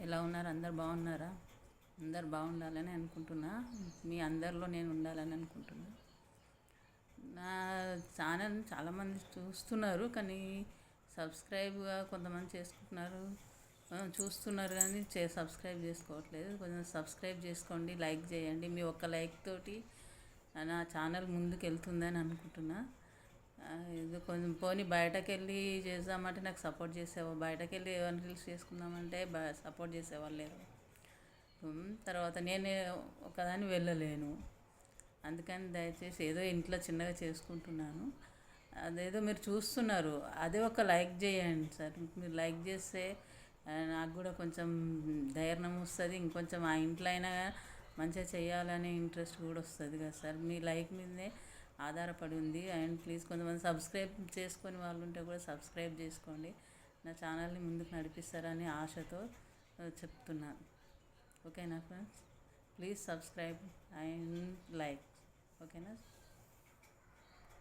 ఎలా ఉన్నారు? అందరు బాగున్నారా? అందరు బాగుండాలని అనుకుంటున్నా. మీ అందరిలో నేను ఉండాలని అనుకుంటున్నా. నా ఛానల్ చాలామంది చూస్తున్నారు, కానీ సబ్స్క్రైబ్గా కొంతమంది చేసుకుంటున్నారు, చూస్తున్నారు కానీ సబ్స్క్రైబ్ చేసుకోవట్లేదు. కొంచెం సబ్స్క్రైబ్ చేసుకోండి, లైక్ చేయండి. మీ ఒక్క లైక్ తోటి నా ఛానల్ ముందుకు వెళ్తుందని అనుకుంటున్నా. ఇది కొంచెం పోనీ బయటకు వెళ్ళి చేద్దామంటే నాకు సపోర్ట్ చేసేవాళ్ళు, బయటకు వెళ్ళి ఏమైనా రీల్స్ చేసుకుందామంటే సపోర్ట్ చేసేవాళ్ళు లేరు. తర్వాత నేను ఒకదాన్ని వెళ్ళలేను. అందుకని దయచేసి ఏదో ఇంట్లో చిన్నగా చేసుకుంటున్నాను. అదేదో మీరు చూస్తున్నారు, అదే ఒక లైక్ చేయండి సార్. మీరు లైక్ చేస్తే నాకు కూడా కొంచెం ధైర్యం వస్తుంది, ఇంకొంచెం ఆ ఇంట్లో అయినా మంచిగా చేయాలనే ఇంట్రెస్ట్ కూడా వస్తుంది కదా సార్. మీ లైక్ మీదే ఆధారపడి ఉంది. అండ్ ప్లీజ్ కొంతమంది సబ్స్క్రైబ్ చేసుకొని వాళ్ళు ఉంటే కూడా సబ్స్క్రైబ్ చేసుకోండి. నా ఛానల్ని ముందుకు నడిపిస్తారని ఆశతో చెప్తున్నాను. ఓకేనా friends? Please subscribe and like. ఓకేనా?